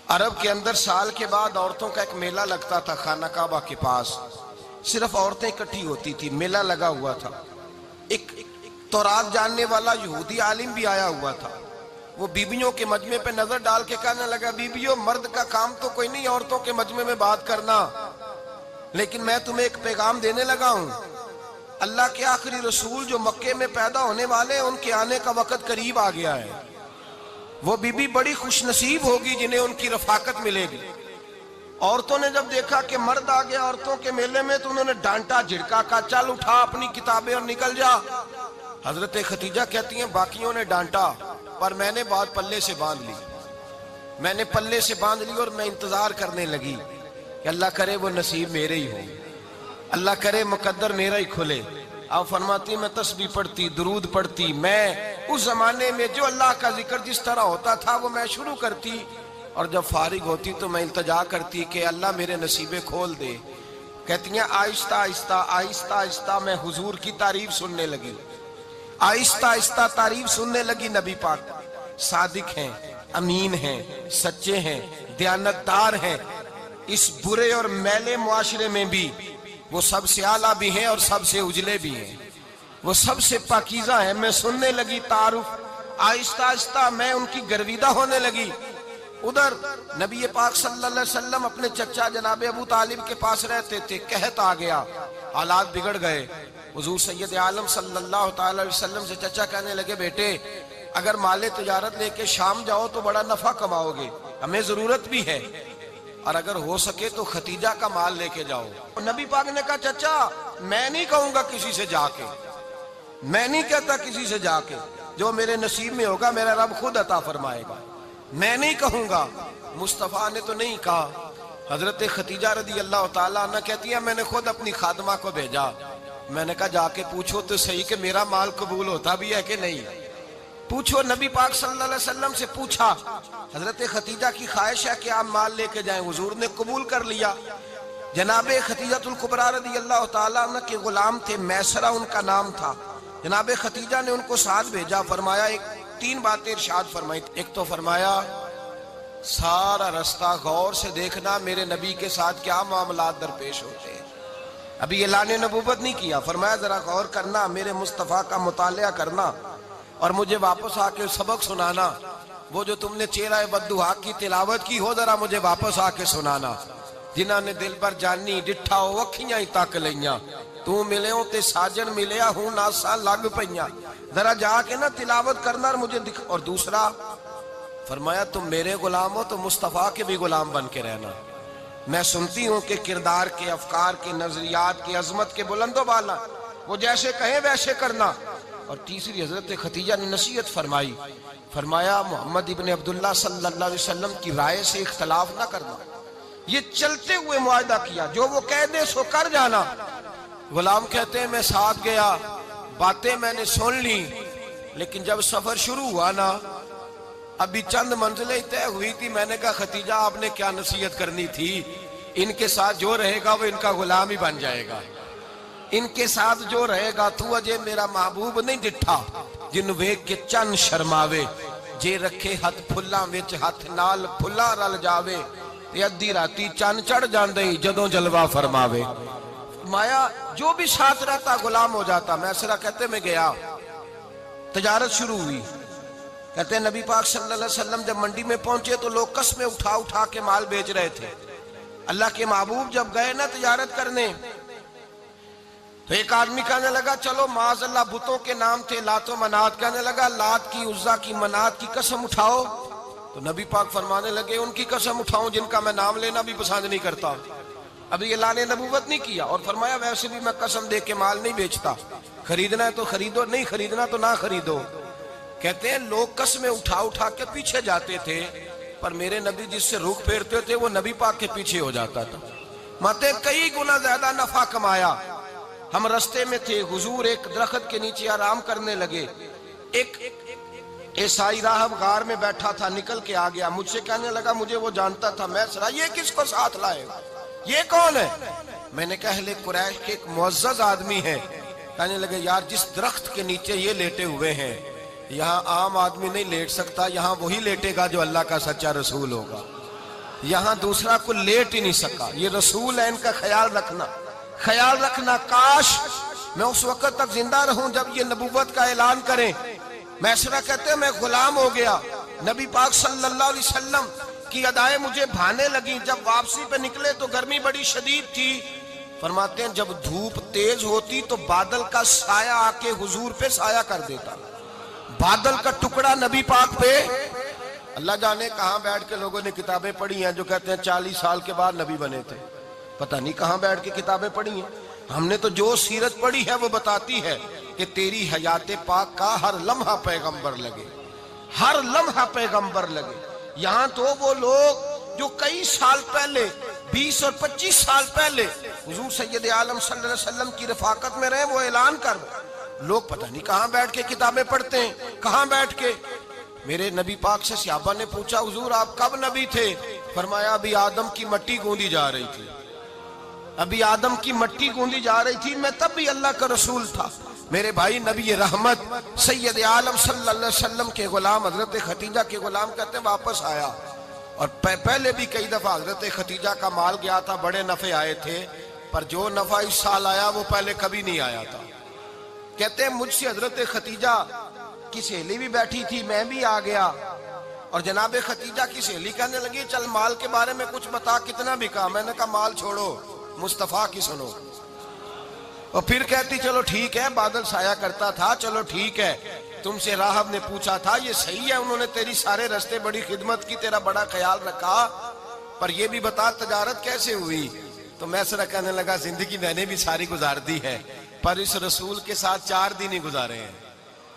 عرب کے اندر سال کے بعد عورتوں کا ایک میلہ لگتا تھا خانہ کعبہ کے پاس، صرف عورتیں اکٹھی ہوتی تھی، میلہ لگا ہوا تھا۔ ایک تورات جاننے والا یہودی عالم بھی آیا ہوا تھا، وہ بیویوں کے مجمع پہ نظر ڈال کے کہنے لگا، بیویوں مرد کا کام تو کوئی نہیں عورتوں کے مجمع میں بات کرنا، لیکن میں تمہیں ایک پیغام دینے لگا ہوں، اللہ کے آخری رسول جو مکے میں پیدا ہونے والے ان کے آنے کا وقت قریب آ گیا ہے۔ وہ بی بی بڑی خوش نصیب ہوگی جنہیں ان کی رفاقت ملے گی۔ عورتوں نے جب دیکھا کہ مرد آ گیا عورتوں کے میلے میں تو انہوں نے ڈانٹا جھڑکا، کہا چل اٹھا اپنی کتابیں اور نکل جا۔ حضرت خدیجہ کہتی ہیں باقیوں نے ڈانٹا پر میں نے بات پلے سے باندھ لی، میں نے پلے سے باندھ لی اور میں انتظار کرنے لگی کہ اللہ کرے وہ نصیب میرے ہی ہو، اللہ کرے مقدر میرا ہی کھلے۔ آپ فرماتی میں تسبیح پڑھتی، درود پڑھتی، میں اس زمانے میں جو اللہ کا ذکر جس طرح ہوتا تھا وہ میں شروع کرتی، اور جب فارغ ہوتی تو میں التجا کرتی کہ اللہ میرے نصیبے کھول دے۔ کہتی ہیں آہستہ آہستہ آہستہ آہستہ میں حضور کی تعریف سننے لگی، آہستہ آہستہ تعریف سننے لگی۔ نبی پاک صادق ہیں، امین ہیں، سچے ہیں، دیانتدار ہیں، اس برے اور میلے معاشرے میں بھی وہ سب سے اعلیٰ بھی ہیں اور سب سے اجلے بھی ہیں، وہ سب سے پاکیزہ ہیں۔ میں سننے لگی تعارف، آہستہ آہستہ میں ان کی گرویدہ ہونے لگی۔ ادھر نبی پاک صلی اللہ علیہ وسلم اپنے چچا جناب ابو طالب کے پاس رہتے تھے، قحط آ گیا، حالات بگڑ گئے۔ حضور سید عالم صلی اللہ تعالی علیہ وسلم سے چچا کہنے لگے بیٹے اگر مال تجارت لے کے شام جاؤ تو بڑا نفع کماؤ گے، ہمیں ضرورت بھی ہے، اور اگر ہو سکے تو ختیجہ کا مال لے کے جاؤ۔ نبی پاک نے کہا چچا میں نہیں کہوں گا کسی سے جا کے، میں نہیں کہتا کسی سے جا کے، جو میرے نصیب میں ہوگا میرا رب خود عطا فرمائے گا، میں نہیں کہوں گا۔ مصطفیٰ نے تو نہیں کہا۔ حضرت خدیجہ رضی اللہ تعالیٰ عنہ کہتی ہے میں نے خود اپنی خادمہ کو بھیجا، میں نے کہا جا کے پوچھو تو صحیح کہ میرا مال قبول ہوتا بھی ہے کہ نہیں، پوچھو۔ نبی پاک صلی اللہ علیہ وسلم سے پوچھا، حضرت خدیجہ کی خواہش ہے کہ آپ مال لے کے جائیں، حضور نے قبول کر لیا۔ جناب خدیجہ الکبریٰ رضی اللہ تعالیٰ عنہ کے غلام تھے، میسرہ ان کا نام تھا، جناب خدیجہ نے ان کو ساتھ بھیجا، فرمایا تین باتیں ارشاد فرمائی۔ ایک تو فرمایا سارا رستہ غور سے دیکھنا میرے نبی کے ساتھ کیا معاملات درپیش ہوتے ہیں، ابھی اعلان نبوت نہیں کیا، فرمایا ذرا غور کرنا، میرے مصطفیٰ کا مطالعہ کرنا اور مجھے واپس آ کے سبق سنانا، وہ جو تم نے چہرہ بددعا کی تلاوت کی ہو ذرا مجھے واپس آ کے سنانا۔ جنہاں نے دل بر جانی ڈٹھا ہو وکھیاں ہی تک لیاں، تو ملے ہوں تے ساجن ملیا ہوں ناساں لگ پئیاں، ذرا جا کے نا تلاوت کرنا اور مجھے دکھ۔ اور دوسرا فرمایا تم میرے غلام ہو تو مصطفیٰ کے بھی غلام بن کے رہنا، میں سنتی ہوں کہ کردار کے، افکار کے، نظریات کے، عظمت کے بلند و بالا، وہ جیسے کہیں ویسے کرنا۔ اور تیسری حضرت خدیجہ نے نصیحت فرمائی، فرمایا محمد ابن عبداللہ صلی اللہ علیہ وسلم کی رائے سے اختلاف نہ کرنا، یہ چلتے ہوئے معاہدہ کیا، جو وہ کہہ دے سو کر جانا۔ غلام کہتے ہیں میں ساتھ گیا، باتیں میں نے سن لی، لیکن جب سفر شروع ہوا نا ابھی چند منزلیں طے ہوئی تھی، میں نے کہا خدیجہ آپ نے کیا نصیحت کرنی تھی، ان کے ساتھ جو رہے گا وہ ان کا غلام ہی بن جائے گا، ان کے ساتھ جو رہے گا تو اجے میرا محبوب نہیں ڈٹھا جن ویکھ کے چن شرماوے، جے رکھے ہاتھ پھلاں وچ ہاتھ نال پھلا رل جاوے، تے ادھی راتی چن چڑھ جاندے جدوں جلوہ فرماوے۔ مایا جو بھی ساتھ رہتا غلام ہو جاتا۔ میسرہ کہتے میں گیا، تجارت شروع ہوئی، کہتے ہیں نبی پاک صلی اللہ علیہ وسلم جب منڈی میں پہنچے تو لوگ قسمیں اٹھا اٹھا کے مال بیچ رہے تھے۔ اللہ کے محبوب جب گئے نا تجارت کرنے تو ایک آدمی کہنے لگا چلو معاذ اللہ بتوں کے نام تھے لات و منات، کہنے لگا لات کی، عزا کی، منات کی قسم اٹھاؤ، تو نبی پاک فرمانے لگے ان کی قسم اٹھاؤں جن کا میں نام لینا بھی پسند نہیں کرتا، ابھی اعلان نبوت نہیں کیا، اور فرمایا ویسے بھی میں قسم دے کے مال نہیں بیچتا، خریدنا ہے تو خریدو، نہیں خریدنا تو نہ خریدو۔ کہتے ہیں لوگ قسمیں اٹھا اٹھا کے پیچھے جاتے تھے، پر میرے نبی جس سے رخ پھیرتے تھے وہ نبی پاک کے پیچھے ہو جاتا تھا۔ ماتے کئی گنا زیادہ نفع کمایا۔ ہم رستے میں تھے، حضور ایک درخت کے نیچے آرام کرنے لگے، ایک عیسائی راہب غار میں بیٹھا تھا، نکل کے آ گیا، مجھ سے کہنے لگا مجھے وہ جانتا تھا، میں سرا یہ کس کو ساتھ لائے گا، یہ کون ہے؟ میں نے کہا اہل قریش کے ایک معزز آدمی ہے۔ کہنے لگے یار جس درخت کے نیچے یہ لیٹے ہوئے ہیں یہاں عام آدمی نہیں لیٹ سکتا، یہاں وہی لیٹے گا جو اللہ کا سچا رسول ہوگا۔ یہاں دوسرا کو لیٹ ہی نہیں سکا. یہ رسول ہے، ان کا خیال رکھنا. کاش میں اس وقت تک زندہ رہوں جب یہ نبوت کا اعلان کریں. میسرہ کہتے ہیں میں غلام ہو گیا. نبی پاک صلی اللہ علیہ وسلم کی ادائیں مجھے بھانے لگیں. جب واپسی پہ نکلے تو گرمی بڑی شدید تھی. فرماتے ہیں جب دھوپ تیز ہوتی تو بادل کا سایہ آ کے حضور پہ سایہ کر دیتا. بادل کا ٹکڑا نبی پاک پہ. اللہ جانے کہاں بیٹھ کے لوگوں نے کتابیں پڑھی ہیں جو کہتے ہیں 40 سال کے بعد نبی بنے تھے. پتہ نہیں کہاں بیٹھ کے کتابیں پڑھی ہیں. ہم نے تو جو سیرت پڑھی ہے وہ بتاتی ہے کہ تیری حیات پاک کا ہر لمحہ پیغمبر لگے، ہر لمحہ پیغمبر لگے. یہاں تو وہ لوگ جو کئی سال پہلے 20 اور 25 سال پہلے حضور سید عالم صلی اللہ علیہ وسلم کی رفاقت میں رہے، وہ اعلان کر لوگ پتہ نہیں کہاں بیٹھ کے کتابیں پڑھتے ہیں، کہاں بیٹھ کے. میرے نبی پاک سے صحابہ نے پوچھا حضور آپ کب نبی تھے؟ فرمایا ابھی آدم کی مٹی گوندی جا رہی تھی، ابھی آدم کی مٹی گوندی جا رہی تھی، میں تب بھی اللہ کا رسول تھا. میرے بھائی نبی رحمت سید عالم صلی اللہ علیہ وسلم کے غلام حضرت ختیجہ کے غلام کہتے ہیں واپس آیا. اور پہلے بھی کئی دفعہ حضرت ختیجہ کا مال گیا تھا، بڑے نفع آئے تھے، پر جو نفع اس سال آیا وہ پہلے کبھی نہیں آیا تھا. کہتے ہیں مجھ سے حضرت ختیجہ کی سہیلی بھی بیٹھی تھی، میں بھی آ گیا. اور جناب ختیجہ کی سہیلی کہنے لگی چل مال کے بارے میں کچھ بتا، کتنا بکا؟ میں نے کہا مال چھوڑو، مصطفیٰ کی سنو. اور پھر کہتی چلو ٹھیک ہے، بادل سایہ کرتا تھا، چلو ٹھیک ہے. تم سے راہب نے پوچھا تھا یہ صحیح ہے، انہوں نے تیری سارے رستے بڑی خدمت کی، تیرا بڑا خیال رکھا، پر یہ بھی بتا تجارت کیسے ہوئی؟ تو میسرہ کہنے لگا زندگی میں نے بھی ساری گزار دی ہے، پر اس رسول کے ساتھ 4 دن ہی گزارے ہیں.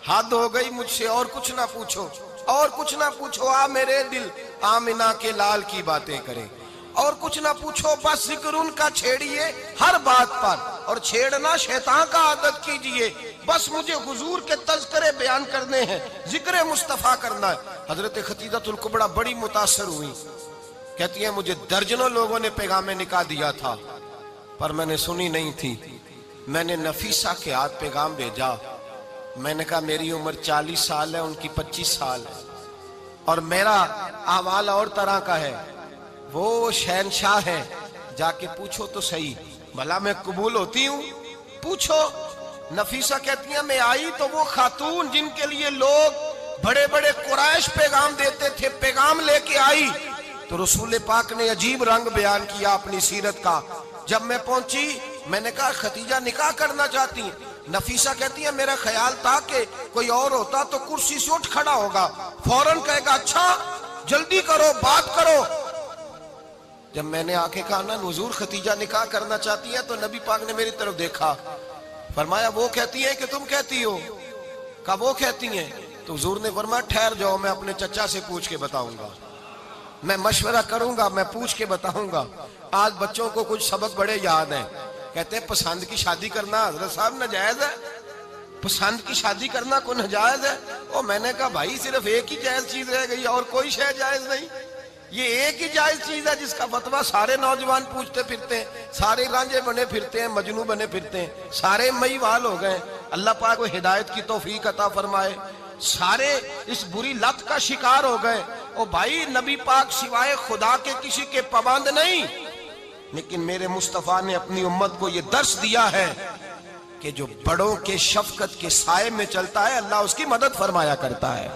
حد ہو گئی مجھ سے، اور کچھ نہ پوچھو، اور کچھ نہ پوچھو. آ میرے دل آمنہ کے لال کی باتیں کریں، اور کچھ نہ پوچھو، بس ذکر ان کا چھیڑیے ہر بات پر، اور چھیڑنا شیطان کا عادت کیجئے. بس مجھے حضور کے تذکرے بیان کرنے ہیں، ذکر مصطفیٰ کرنا ہے. حضرت ختیجہ الکبریٰ بڑی متاثر ہوئی. کہتی ہیں مجھے درجنوں لوگوں نے پیغام نکاح دیا تھا، پر میں نے سنی نہیں تھی. میں نے نفیسہ کے ہاتھ پیغام بھیجا. میں نے کہا میری عمر 40 سال ہے، ان کی 25 سال ہے، اور میرا احوال اور طرح کا ہے. وہ شہنشاہ ہے، جا کے پوچھو تو صحیح، بھلا میں قبول ہوتی ہوں؟ پوچھو. نفیسہ کہتی ہیں میں آئی تو وہ خاتون جن کے لیے لوگ بڑے بڑے قریش پیغام دیتے تھے، پیغام لے کے آئی. تو رسول پاک نے عجیب رنگ بیان کیا اپنی سیرت کا. جب میں پہنچی میں نے کہا ختیجہ نکاح کرنا چاہتی ہیں؟ نفیسہ کہتی ہے میرا خیال تھا کہ کوئی اور ہوتا تو کرسی سے اٹھ کھڑا ہوگا، فوراً کہے گا اچھا جلدی کرو بات کرو. جب میں نے آ کے کہا نا حضور ختیجہ نکاح کرنا چاہتی ہے، تو نبی پاک نے میری طرف دیکھا، فرمایا وہ کہتی ہے کہ تم کہتی ہو؟ کہا وہ کہتی ہیں. تو حضور نے فرمایا ٹھہر جاؤ، میں اپنے چچا سے پوچھ کے بتاؤں گا، میں مشورہ کروں گا، میں پوچھ کے بتاؤں گا. آج بچوں کو کچھ سبق بڑے یاد ہیں. کہتے ہیں پسند کی شادی کرنا حضرت صاحب ناجائز ہے؟ پسند کی شادی کرنا کوئی ناجائز ہے؟ اور میں نے کہا بھائی صرف ایک ہی جائز چیز رہ گئی اور کوئی شے جائز نہیں. یہ ایک ہی جائز چیز ہے جس کا فتویٰ سارے نوجوان پوچھتے پھرتے ہیں، سارے رانجے بنے پھرتے ہیں، مجنوں بنے پھرتے ہیں، سارے مئی وال ہو گئے. اللہ پاک کو ہدایت کی توفیق عطا فرمائے. سارے اس بری لت کا شکار ہو گئے. او بھائی نبی پاک سوائے خدا کے کسی کے پابند نہیں، لیکن میرے مصطفیٰ نے اپنی امت کو یہ درس دیا ہے کہ جو بڑوں کے شفقت کے سائے میں چلتا ہے اللہ اس کی مدد فرمایا کرتا ہے.